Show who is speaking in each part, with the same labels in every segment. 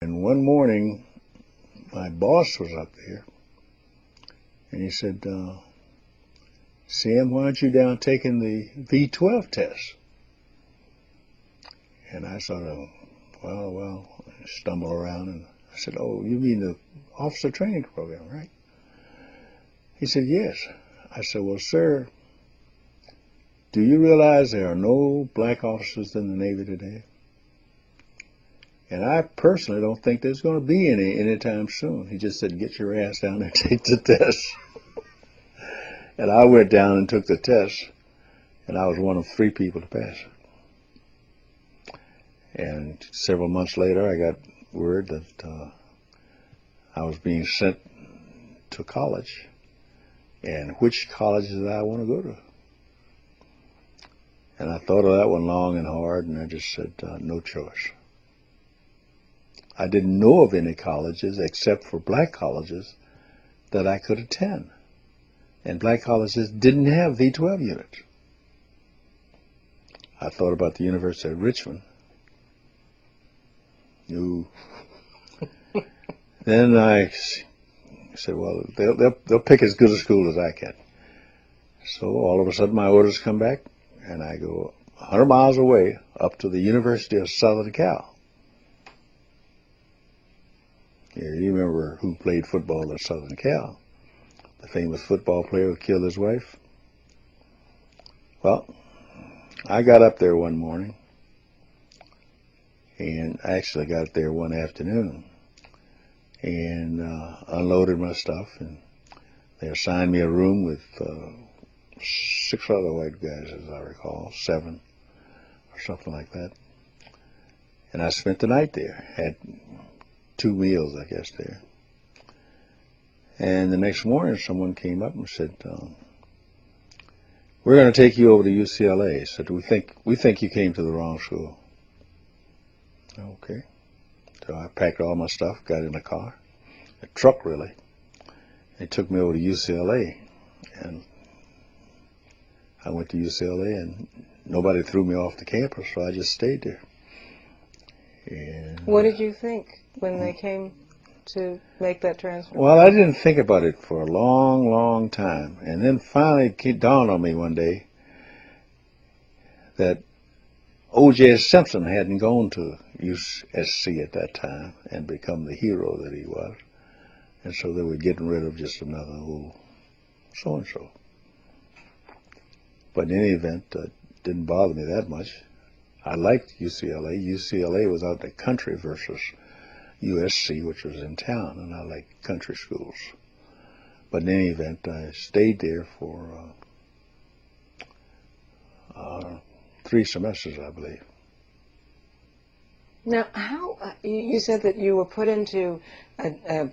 Speaker 1: And one morning, my boss was up there, and he said, Sam, why aren't you down taking the V12 test? And I sort of, stumble around, and I said, oh, you mean the officer training program, right? He said, yes. I said, well, sir, do you realize there are no black officers in the Navy today? And I personally don't think there's going to be any anytime soon. He just said, get your ass down and take the test. And I went down and took the test, and I was one of 3 people to pass it. And several months later, I got word that I was being sent to college, and which college did I want to go to? And I thought of that one long and hard, and I just said, no choice. I didn't know of any colleges except for black colleges that I could attend. And black colleges didn't have V12 units. I thought about the University of Richmond. No. Then I said, well, they'll pick as good a school as I can. So all of a sudden my orders come back, and I go 100 miles away up to the University of Southern Cal. Yeah, you remember who played football at Southern Cal? The famous football player who killed his wife? Well, I got up there one morning, and I actually got there one afternoon, and unloaded my stuff, and they assigned me a room with 6 other white guys, as I recall, 7 or something like that. And I spent the night there, had 2 meals, I guess, there. And the next morning, someone came up and said, we're going to take you over to UCLA. Said, we think you came to the wrong school. Okay. So I packed all my stuff, got in a car, a truck really. They took me over to UCLA, and I went to UCLA, and nobody threw me off the campus, so I just stayed there. And
Speaker 2: what did you think when they came to make that transfer?
Speaker 1: Well, I didn't think about it for a long, long time. And then finally it dawned on me one day that O.J. Simpson hadn't gone to USC at that time and become the hero that he was. And so they were getting rid of just another old so-and-so. But in any event, it didn't bother me that much. I liked UCLA. UCLA was out in the country versus USC, which was in town, and I liked country schools. But in any event, I stayed there for 3 semesters, I believe.
Speaker 2: Now, how you said that you were put into a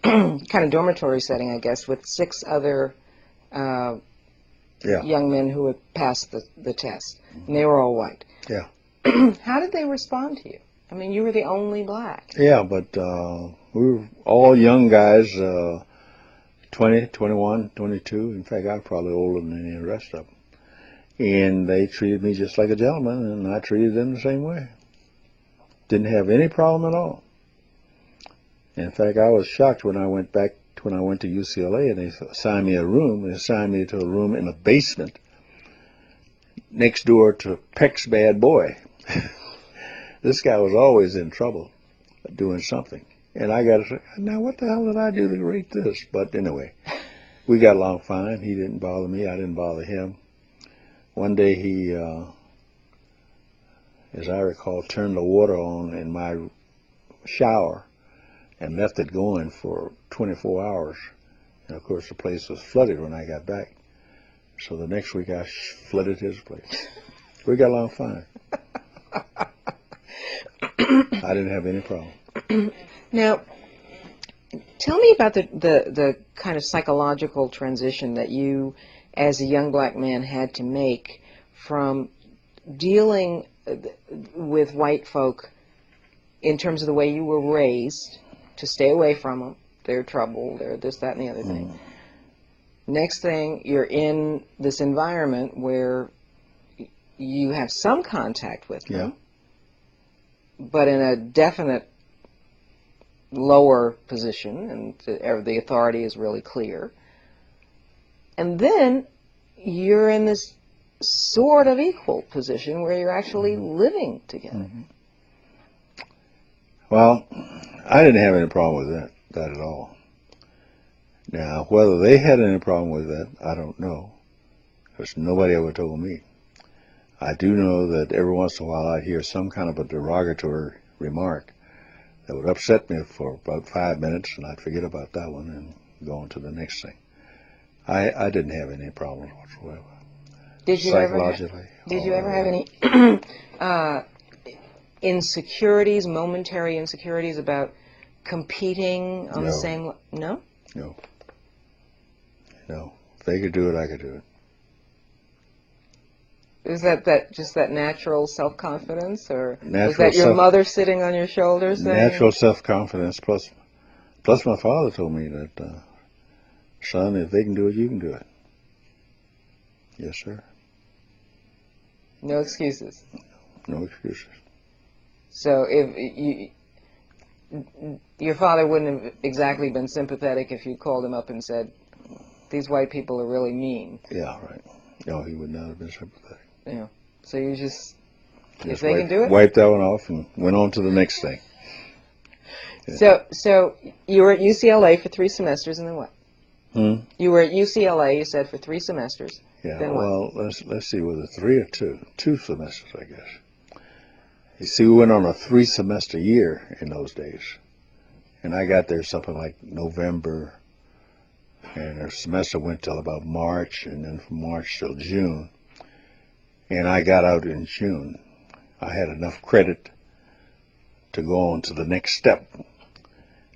Speaker 2: kind of dormitory setting, I guess, with 6 other young men who had passed the test, and they were all white.
Speaker 1: Yeah.
Speaker 2: How did they respond to you? I mean, you were the only black.
Speaker 1: Yeah, but we were all young guys, 20, 21, 22. In fact, I was probably older than any of the rest of them. And they treated me just like a gentleman, and I treated them the same way. Didn't have any problem at all. In fact, I was shocked when I went to UCLA, and they assigned me a room. They assigned me to a room in a basement next door to Peck's Bad Boy. This guy was always in trouble doing something. And I got to say, now what the hell did I do to rate this? But anyway, we got along fine. He didn't bother me. I didn't bother him. One day he, as I recall, turned the water on in my shower and left it going for 24 hours. And of course the place was flooded when I got back. So the next week I flooded his place. We got along fine. I didn't have any problem.
Speaker 2: Now, tell me about the kind of psychological transition that you, as a young black man, had to make from dealing with white folk in terms of the way you were raised, to stay away from them. They're trouble, they're this, that, and the other thing. Next thing, you're in this environment where you have some contact with them, but in a definite lower position, and the authority is really clear. And then you're in this sort of equal position where you're actually living together.
Speaker 1: Mm-hmm. Well, I didn't have any problem with that at all. Now, whether they had any problem with that, I don't know, because nobody ever told me. I do know that every once in a while I'd hear some kind of a derogatory remark that would upset me for about 5 minutes, and I'd forget about that one and go on to the next thing. I didn't have any problems whatsoever.
Speaker 2: Did you
Speaker 1: Psychologically.
Speaker 2: Did you ever have any insecurities, momentary insecurities about competing on the same? No.
Speaker 1: No. No. If they could do it, I could do it.
Speaker 2: Is that just that natural self-confidence, or was
Speaker 1: Natural
Speaker 2: that your mother sitting on your shoulder saying?
Speaker 1: Natural self-confidence, plus my father told me that, son, if they can do it, you can do it. Yes, sir.
Speaker 2: No excuses.
Speaker 1: No excuses.
Speaker 2: So if your father wouldn't have exactly been sympathetic if you called him up and said, "These white people are really mean."
Speaker 1: Yeah, right. No, he would not have been sympathetic.
Speaker 2: Yeah. So you just if they can do it,
Speaker 1: wiped that one off and went on to the next thing.
Speaker 2: Yeah. So you were at UCLA for 3 semesters, and then what? You were at UCLA, you said, for 3 semesters.
Speaker 1: Yeah.
Speaker 2: Then what?
Speaker 1: Well, let's see, was it 3 or 2? 2 semesters, I guess. You see, we went on a 3-semester year in those days, and I got there something like November, and our semester went till about March, and then from March till June, and I got out in June. I had enough credit to go on to the next step.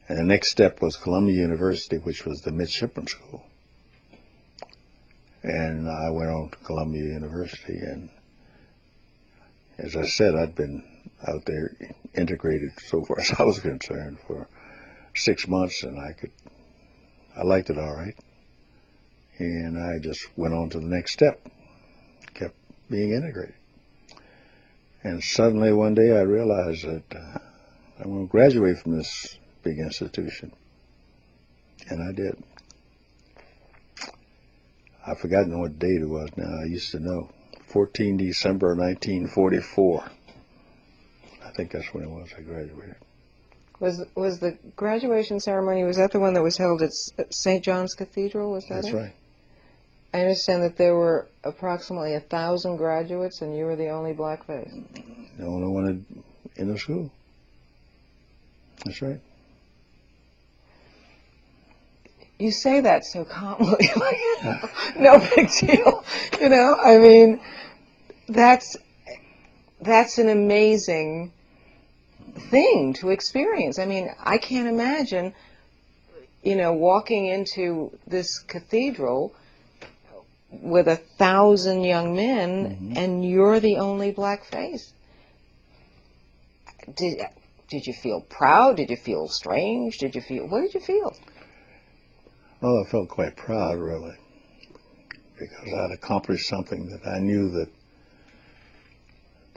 Speaker 1: And the next step was Columbia University, which was the midshipman school. And I went on to Columbia University, and as I said, I'd been out there integrated, so far as I was concerned, for 6 months, and I liked it all right. And I just went on to the next step, kept being integrated. And suddenly one day I realized that I'm going to graduate from this big institution. And I did. I've forgotten what date it was now. I used to know. 14 December 1944. I think that's when it was I graduated.
Speaker 2: Was the graduation ceremony, was that the one that was held at St. John's Cathedral? Was that
Speaker 1: That's
Speaker 2: it?
Speaker 1: right.
Speaker 2: I understand that there were approximately 1,000 graduates, and you were the only black face.
Speaker 1: The only one in the school. That's right.
Speaker 2: You say that so calmly, like, no big deal. You know, I mean, that's an amazing thing to experience. I mean, I can't imagine, walking into this cathedral with 1,000 young men, and you're the only black face. Did you feel proud? Did you feel strange? What did you feel?
Speaker 1: Well, I felt quite proud, really, because I'd accomplished something that I knew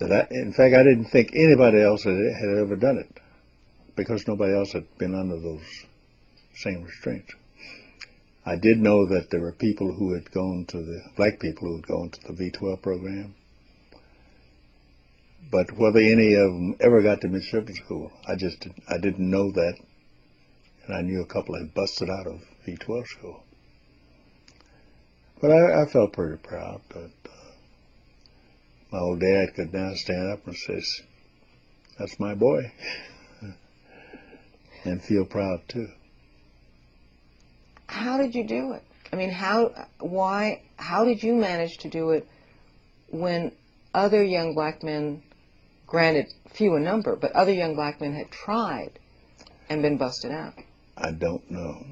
Speaker 1: in fact, I didn't think anybody else had ever done it, because nobody else had been under those same restraints. I did know that there were people who had gone to black people who had gone to the V-12 program, but whether any of them ever got to midshipman school, I didn't know that, and I knew a couple had busted out of V-12 school. But I felt pretty proud that my old dad could now stand up and says, "That's my boy," and feel proud too.
Speaker 2: How did you do it? I mean, how did you manage to do it when other young black men, granted few in number, but other young black men had tried and been busted out?
Speaker 1: I don't know.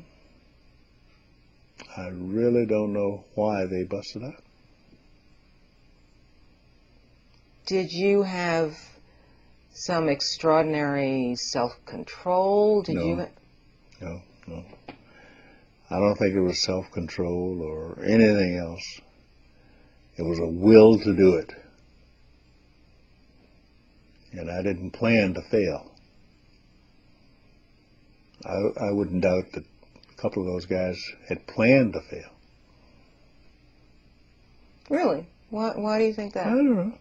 Speaker 1: I really don't know why they busted out.
Speaker 2: Did you have some extraordinary self-control?
Speaker 1: No. I don't think it was self-control or anything else. It was a will to do it. And I didn't plan to fail. I wouldn't doubt that a couple of those guys had planned to fail.
Speaker 2: Really? Why do you think
Speaker 1: I
Speaker 2: that?
Speaker 1: don't know.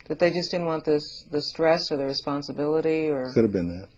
Speaker 2: That they just didn't want the stress or the responsibility, or
Speaker 1: Could have been that.